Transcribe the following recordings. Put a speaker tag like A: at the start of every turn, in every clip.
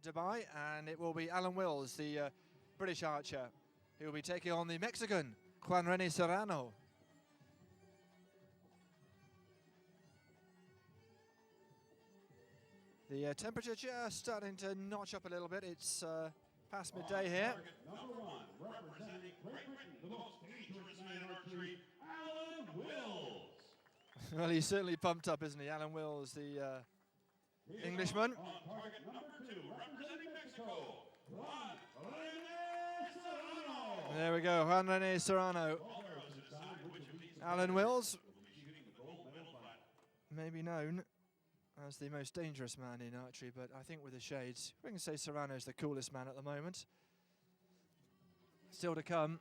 A: Dubai, and it will be Alan Wills, the British archer, who will be taking on the Mexican, Juan Rene Serrano. The temperature just starting to notch up a little bit. It's past midday here.
B: Number 1, representing Great Britain, the most dangerous man in archery, Alan Wills.
A: Well, he's certainly pumped up, isn't he? Alan Wills, the Englishman.
B: On target number 2, representing Mexico, Juan Rene Serrano.
A: There we go, Juan Rene Serrano. Alan Wills, maybe known as the most dangerous man in archery, but I think with the shades, we can say Serrano's the coolest man at the moment. Still to come,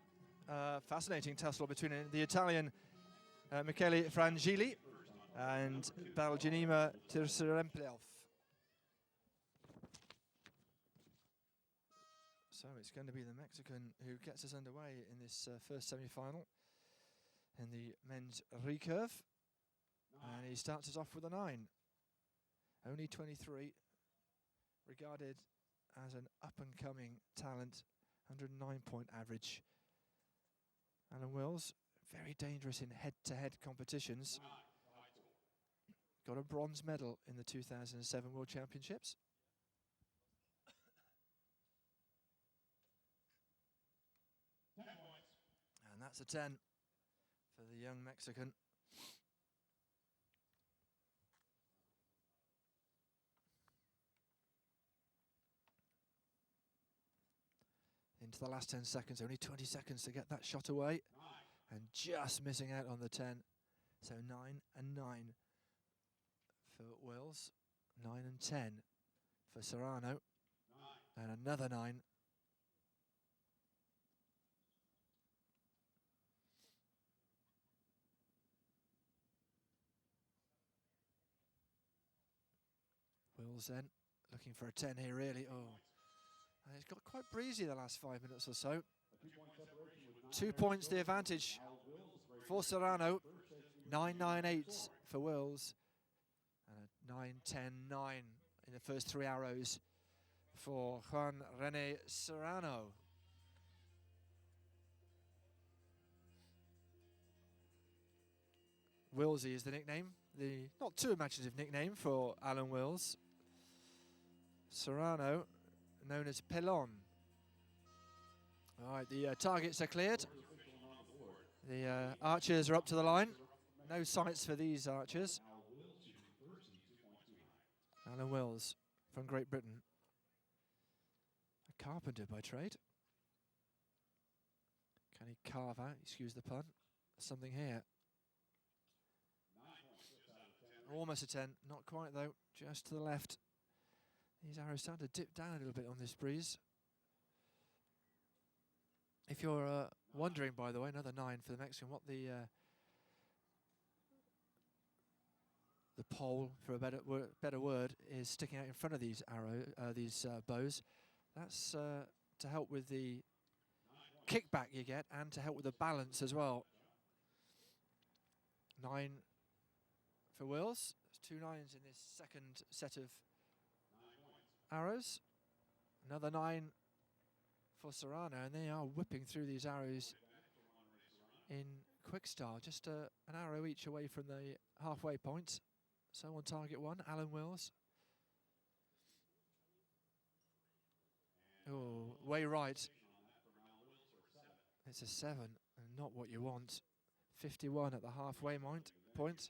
A: fascinating tussle between the Italian Michele Frangilli and Belgianima Tirseremplev. So it's going to be the Mexican who gets us underway in this first semi-final in the men's recurve. And he starts us off with a 9. Only 23, regarded as an up-and-coming talent, 109-point average. Alan Wills, very dangerous in head-to-head competitions. Got a bronze medal in the 2007 World Championships. And that's a 10 for the young Mexican. Into the last 10 seconds, only 20 seconds to get that shot away. And just missing out on the 10. So 9 and 9 for Wills. 9 and 10 for Serrano. And another 9. Wills then looking for a 10 here, really. Oh. And it's got quite breezy the last 5 minutes or so. 2 points the advantage for Serrano. 9-9-8 for Wills. And a 9-10-9 in the first 3 arrows for Juan Rene Serrano. Willsy is the nickname. The not too imaginative nickname for Alan Wills. Serrano, known as Pelon. All right, the targets are cleared. The archers are up to the line. No sights for these archers. Alan Wills from Great Britain. A carpenter by trade. Can he carve out, excuse the pun, something here? Almost a 10, not quite though, just to the left. These arrows start to dip down a little bit on this breeze. If you're wondering, by the way, another 9 for the Mexican, what the pole, for a better word, is sticking out in front of these bows. That's to help with the kickback you get and to help with the balance as well. 9 for Wills. There's 2 9s in this second set of arrows. Another 9 for Serrano, and they are whipping through these arrows in quick style. Just an arrow each away from the halfway point. So on target 1, Alan Wills. Oh, way right. It's a 7, and not what you want. 51 at the halfway point.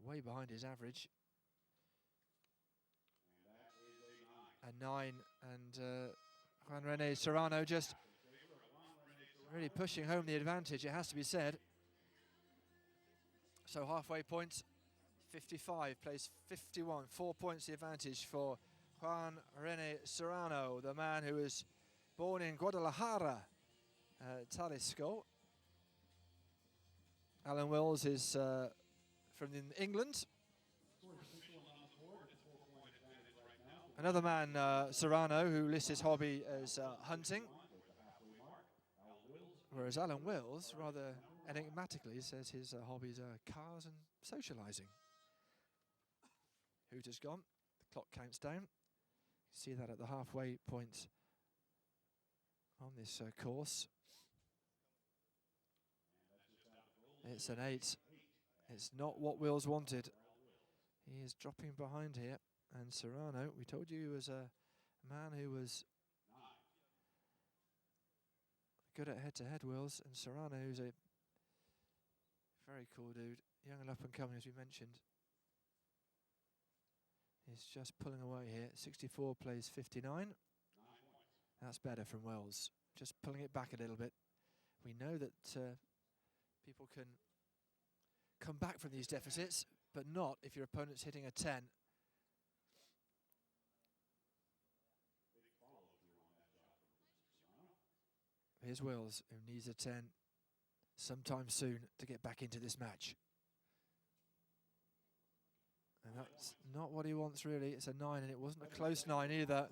A: Way behind his average. A 9, and Juan Rene Serrano just really pushing home the advantage, it has to be said. So halfway point, 55, plays 51, 4 points the advantage for Juan Rene Serrano, the man who was born in Guadalajara, Jalisco. Alan Wills is from England. Another man, Serrano, who lists his hobby as hunting. Whereas Alan Wills, rather enigmatically, says his hobbies are cars and socialising. Hooter's gone. The clock counts down. See that at the halfway point on this course. It's an 8. It's not what Wills wanted. He is dropping behind here. And Serrano, we told you he was a man who was good at head-to-head, Wills. And Serrano, who's a very cool dude, young and up and coming, as we mentioned. He's just pulling away here. 64 plays 59. That's better from Wills. Just pulling it back a little bit. We know that people can come back from these deficits, but not if your opponent's hitting a 10. Here's Wills, who needs a 10 sometime soon to get back into this match. And that's not what he wants, really. It's a 9, and it wasn't a close 9 either.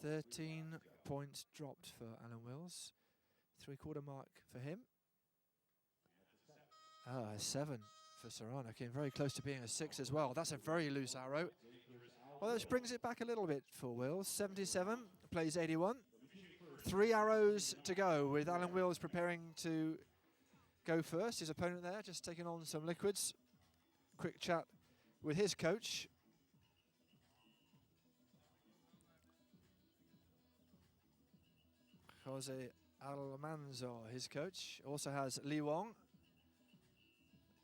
A: 13 points dropped for Alan Wills. 3/4 mark for him. A 7 for Serrano. Came very close to being a 6 as well. That's a very loose arrow. Well, this brings it back a little bit for Wills. 77, plays 81. 3 arrows to go with Alan Wills preparing to go first. His opponent there just taking on some liquids. Quick chat with his coach. Jose Almanzor, his coach. Also has Li Wong.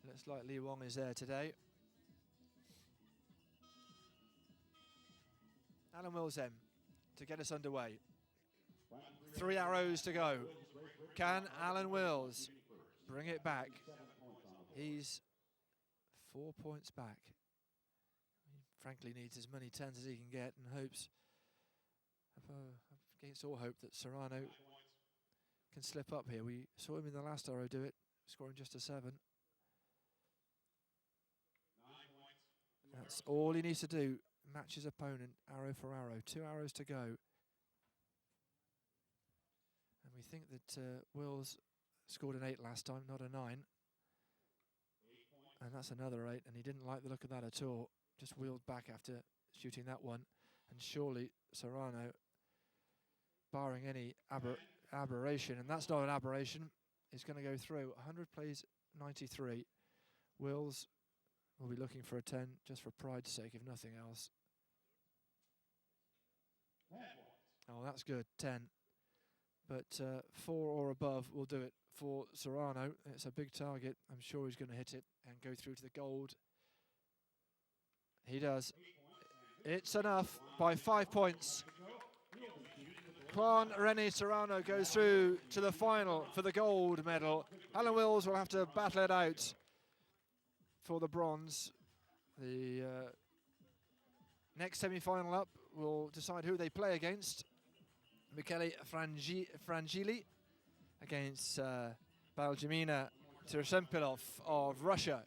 A: Looks like Li Wong is there today. Alan Wills then to get us underway. 3 arrows to go. Can Alan Wills bring it back? He's 4 points back. He frankly needs as many 10s as he can get and hopes, against all hope, that Serrano can slip up here. We saw him in the last arrow do it, scoring just a 7. That's all he needs to do. Match his opponent arrow for arrow. 2 arrows to go. And we think that Wills scored an 8 last time, not a 9. And that's another 8, and he didn't like the look of that at all. Just wheeled back after shooting that one. And surely Serrano, barring any aberration, and that's not an aberration, is going to go through. 100 plays 93. Wills will be looking for a 10 just for pride's sake, if nothing else. Oh, that's good, 10. But 4 or above will do it for Serrano. It's a big target. I'm sure he's going to hit it and go through to the gold. He does. It's enough by 5 points. Juan Rene Serrano goes through to the final for the gold medal. Alan Wills will have to battle it out for the bronze. The next semi-final up will decide who they play against. Michele Frangili against Baljamina Teresempilov of Russia.